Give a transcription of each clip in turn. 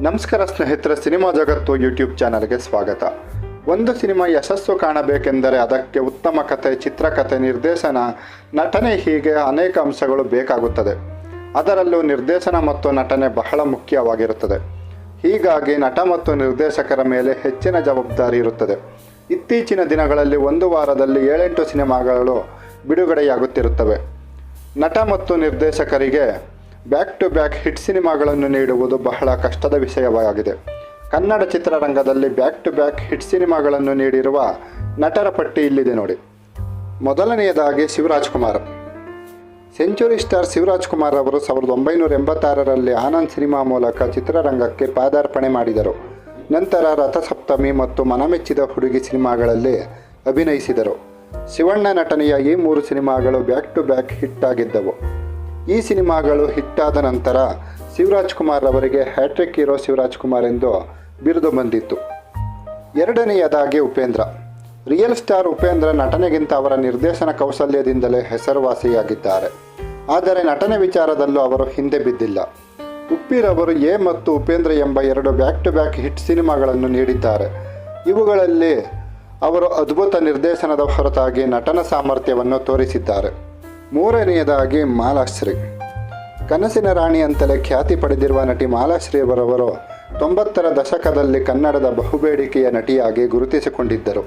ನಮಸ್ಕಾರ ಸ್ನೇಹಿತರೆ, ಸಿನಿಮಾ ಜಗತ್ತು ಯೂಟ್ಯೂಬ್ ಚಾನಲ್ಗೆ ಸ್ವಾಗತ. ಒಂದು ಸಿನಿಮಾ ಯಶಸ್ಸು ಕಾಣಬೇಕೆಂದರೆ ಅದಕ್ಕೆ ಉತ್ತಮ ಕಥೆ, ಚಿತ್ರಕಥೆ, ನಿರ್ದೇಶನ, ನಟನೆ ಹೀಗೆ ಅನೇಕ ಅಂಶಗಳು ಬೇಕಾಗುತ್ತದೆ. ಅದರಲ್ಲೂ ನಿರ್ದೇಶನ ಮತ್ತು ನಟನೆ ಬಹಳ ಮುಖ್ಯವಾಗಿರುತ್ತದೆ. ಹೀಗಾಗಿ ನಟ ಮತ್ತು ನಿರ್ದೇಶಕರ ಮೇಲೆ ಹೆಚ್ಚಿನ ಜವಾಬ್ದಾರಿ ಇರುತ್ತದೆ. ಇತ್ತೀಚಿನ ದಿನಗಳಲ್ಲಿ ಒಂದು ವಾರದಲ್ಲಿ 7-8 ಸಿನಿಮಾಗಳು ಬಿಡುಗಡೆಯಾಗುತ್ತಿರುತ್ತವೆ. ನಟ ಮತ್ತು ನಿರ್ದೇಶಕರಿಗೆ ಬ್ಯಾಕ್ ಟು ಬ್ಯಾಕ್ ಹಿಟ್ ಸಿನಿಮಾಗಳನ್ನು ನೀಡುವುದು ಬಹಳ ಕಷ್ಟದ ವಿಷಯವಾಗಿದೆ. ಕನ್ನಡ ಚಿತ್ರರಂಗದಲ್ಲಿ ಬ್ಯಾಕ್ ಟು ಬ್ಯಾಕ್ ಹಿಟ್ ಸಿನಿಮಾಗಳನ್ನು ನೀಡಿರುವ ನಟರ ಪಟ್ಟಿ ಇಲ್ಲಿದೆ ನೋಡಿ. ಮೊದಲನೆಯದಾಗಿ ಶಿವರಾಜ್ಕುಮಾರ್. ಸೆಂಚುರಿ ಸ್ಟಾರ್ ಶಿವರಾಜ್ಕುಮಾರ್ ಅವರು 1986ರಲ್ಲಿ ಆನಂದ್ ಸಿನಿಮಾ ಮೂಲಕ ಚಿತ್ರರಂಗಕ್ಕೆ ಪಾದಾರ್ಪಣೆ ಮಾಡಿದರು. ನಂತರ ರಥಸಪ್ತಮಿ ಮತ್ತು ಮನಮೆಚ್ಚಿದ ಹುಡುಗಿ ಸಿನಿಮಾಗಳಲ್ಲಿ ಅಭಿನಯಿಸಿದರು. ಶಿವಣ್ಣ ನಟನೆಯ ಈ 3 ಸಿನಿಮಾಗಳು ಬ್ಯಾಕ್ ಟು ಬ್ಯಾಕ್ ಹಿಟ್ ಆಗಿದ್ದವು. ಈ ಸಿನಿಮಾಗಳು ಹಿಟ್ಟಾದ ನಂತರ ಶಿವರಾಜ್ಕುಮಾರ್ ಅವರಿಗೆ ಹ್ಯಾಟ್ರಿಕ್ ಹೀರೋ ಶಿವರಾಜ್ಕುಮಾರ್ ಎಂದು ಬಿರುದು ಬಂದಿತ್ತು. ಎರಡನೆಯದಾಗಿ ಉಪೇಂದ್ರ. ರಿಯಲ್ ಸ್ಟಾರ್ ಉಪೇಂದ್ರ ನಟನೆಗಿಂತ ಅವರ ನಿರ್ದೇಶನ ಕೌಶಲ್ಯದಿಂದಲೇ ಹೆಸರುವಾಸಿಯಾಗಿದ್ದಾರೆ. ಆದರೆ ನಟನೆ ವಿಚಾರದಲ್ಲೂ ಅವರು ಹಿಂದೆ ಬಿದ್ದಿಲ್ಲ. ಉಪ್ಪಿರವರು ಎ ಮತ್ತು ಉಪೇಂದ್ರ ಎಂಬ 2 ಬ್ಯಾಕ್ ಟು ಬ್ಯಾಕ್ ಹಿಟ್ ಸಿನಿಮಾಗಳನ್ನು ನೀಡಿದ್ದಾರೆ. ಇವುಗಳಲ್ಲಿ ಅವರು ಅದ್ಭುತ ನಿರ್ದೇಶನದ ಹೊರತಾಗಿ ನಟನ ಸಾಮರ್ಥ್ಯವನ್ನು ತೋರಿಸಿದ್ದಾರೆ. ಮೂರನೆಯದಾಗಿ ಮಾಲಾಶ್ರೀ. ಕನಸಿನ ರಾಣಿ ಅಂತಲೇ ಖ್ಯಾತಿ ಪಡೆದಿರುವ ನಟಿ ಮಾಲಾಶ್ರೀ ಅವರವರು 90ರ ದಶಕದಲ್ಲಿ ಕನ್ನಡದ ಬಹುಬೇಡಿಕೆಯ ನಟಿಯಾಗಿ ಗುರುತಿಸಿಕೊಂಡಿದ್ದರು.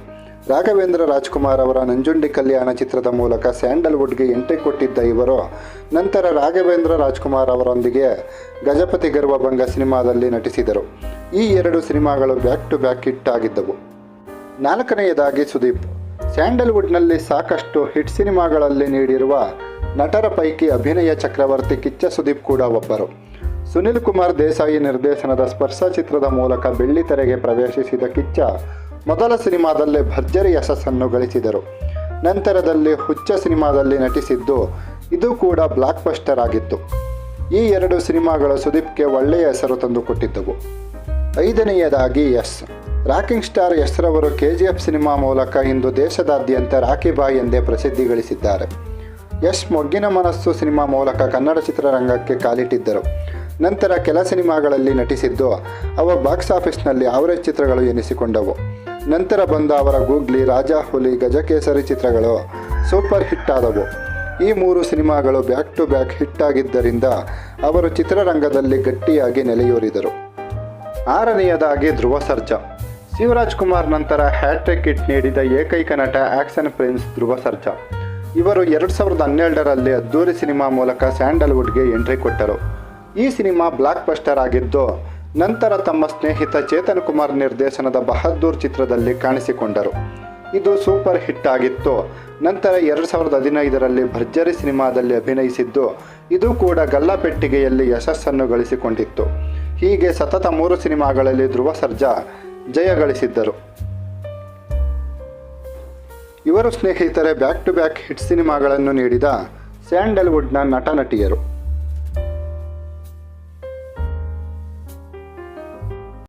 ರಾಘವೇಂದ್ರ ರಾಜ್ಕುಮಾರ್ ಅವರ ನಂಜುಂಡಿ ಕಲ್ಯಾಣ ಚಿತ್ರದ ಮೂಲಕ ಸ್ಯಾಂಡಲ್ವುಡ್ಗೆ ಎಂಟ್ರಿ ಕೊಟ್ಟಿದ್ದ ಇವರು ನಂತರ ರಾಘವೇಂದ್ರ ರಾಜ್ಕುಮಾರ್ ಅವರೊಂದಿಗೆ ಗಜಪತಿ ಗರ್ವಭಂಗ ಸಿನಿಮಾದಲ್ಲಿ ನಟಿಸಿದರು. ಈ 2 ಸಿನಿಮಾಗಳು ಬ್ಯಾಕ್ ಟು ಬ್ಯಾಕ್ ಹಿಟ್ ಆಗಿದ್ದವು. ನಾಲ್ಕನೆಯದಾಗಿ ಸುದೀಪ್. ಸ್ಯಾಂಡಲ್ವುಡ್ನಲ್ಲಿ ಸಾಕಷ್ಟು ಹಿಟ್ ಸಿನಿಮಾಗಳಲ್ಲಿ ನೀಡಿರುವ ನಟರ ಪೈಕಿ ಅಭಿನಯ ಚಕ್ರವರ್ತಿ ಕಿಚ್ಚ ಸುದೀಪ್ ಕೂಡ ಒಬ್ಬರು. ಸುನಿಲ್ ಕುಮಾರ್ ದೇಸಾಯಿ ನಿರ್ದೇಶನದ ಸ್ಪರ್ಶ ಚಿತ್ರದ ಮೂಲಕ ಬೆಳ್ಳಿತೆರೆಗೆ ಪ್ರವೇಶಿಸಿದ ಕಿಚ್ಚ ಮೊದಲ ಸಿನಿಮಾದಲ್ಲೇ ಭರ್ಜರಿ ಯಶಸ್ಸನ್ನು ಗಳಿಸಿದರು. ನಂತರದಲ್ಲಿ ಹುಚ್ಚ ಸಿನಿಮಾದಲ್ಲಿ ನಟಿಸಿದ್ದು ಇದು ಕೂಡ ಬ್ಲಾಕ್ ಬಸ್ಟರ್ ಆಗಿತ್ತು. ಈ 2 ಸಿನಿಮಾಗಳು ಸುದೀಪ್ಗೆ ಒಳ್ಳೆಯ ಹೆಸರು ತಂದುಕೊಟ್ಟಿದ್ದವು. ಐದನೆಯದಾಗಿ ಯಶ್. ರಾಕಿಂಗ್ ಸ್ಟಾರ್ ಯಶ್ ರವರು KGF ಸಿನಿಮಾ ಮೂಲಕ ಇಂದು ದೇಶದಾದ್ಯಂತ ರಾಕಿ ಬಾಯ್ ಎಂದೇ ಪ್ರಸಿದ್ಧಿ ಗಳಿಸಿದ್ದಾರೆ. ಯಶ್ ಮೊಗ್ಗಿನ ಮನಸ್ಸು ಸಿನಿಮಾ ಮೂಲಕ ಕನ್ನಡ ಚಿತ್ರರಂಗಕ್ಕೆ ಕಾಲಿಟ್ಟಿದ್ದರು. ನಂತರ ಕೆಲ ಸಿನಿಮಾಗಳಲ್ಲಿ ನಟಿಸಿದ್ದು ಅವ ಬಾಕ್ಸ್ ಆಫೀಸ್ನಲ್ಲಿ ಆವರೇಜ್ ಚಿತ್ರಗಳು ಎನಿಸಿಕೊಂಡವು. ನಂತರ ಬಂದ ಅವರ ಗೂಗ್ಲಿ, ರಾಜಾ ಹುಲಿ, ಗಜಕೇಸರಿ ಚಿತ್ರಗಳು ಸೂಪರ್ ಹಿಟ್ ಆದವು. ಈ 3 ಸಿನಿಮಾಗಳು ಬ್ಯಾಕ್ ಟು ಬ್ಯಾಕ್ ಹಿಟ್ ಆಗಿದ್ದರಿಂದ ಅವರು ಚಿತ್ರರಂಗದಲ್ಲಿ ಗಟ್ಟಿಯಾಗಿ ನೆಲೆಯೂರಿದರು. ಆರನೆಯದಾಗಿ ಧ್ರುವ ಸರ್ಜಾ. ಶಿವರಾಜ್ಕುಮಾರ್ ನಂತರ ಹ್ಯಾಟ್ರಿಕ್ ಹಿಟ್ ನೀಡಿದ ಏಕೈಕ ನಟ ಆಕ್ಷನ್ ಪ್ರಿನ್ಸ್ ಧ್ರುವ ಸರ್ಜಾ. ಇವರು 2012ರಲ್ಲಿ ಅದ್ದೂರಿ ಸಿನಿಮಾ ಮೂಲಕ ಸ್ಯಾಂಡಲ್ವುಡ್ಗೆ ಎಂಟ್ರಿ ಕೊಟ್ಟರು. ಈ ಸಿನಿಮಾ ಬ್ಲಾಕ್ ಬಸ್ಟರ್ ಆಗಿದ್ದು ನಂತರ ತಮ್ಮ ಸ್ನೇಹಿತ ಚೇತನ್ ಕುಮಾರ್ ನಿರ್ದೇಶನದ ಬಹದ್ದೂರ್ ಚಿತ್ರದಲ್ಲಿ ಕಾಣಿಸಿಕೊಂಡರು. ಇದು ಸೂಪರ್ ಹಿಟ್ ಆಗಿತ್ತು. ನಂತರ 2015ರಲ್ಲಿ ಭರ್ಜರಿ ಸಿನಿಮಾದಲ್ಲಿ ಅಭಿನಯಿಸಿದ್ದು ಇದು ಕೂಡ ಗಲ್ಲಾಪೆಟ್ಟಿಗೆಯಲ್ಲಿ ಯಶಸ್ಸನ್ನು ಗಳಿಸಿಕೊಂಡಿತ್ತು. ಹೀಗೆ ಸತತ 3 ಸಿನಿಮಾಗಳಲ್ಲಿ ಧ್ರುವ ಸರ್ಜಾ ಜಯ ಗಳಿಸಿದ್ದರು. ಇವರು ಸ್ನೇಹಿತರೆ ಬ್ಯಾಕ್ ಟು ಬ್ಯಾಕ್ ಹಿಟ್ ಸಿನಿಮಾಗಳನ್ನು ನೀಡಿದ ಸ್ಯಾಂಡಲ್ವುಡ್ನ ನಟ ನಟಿಯರು.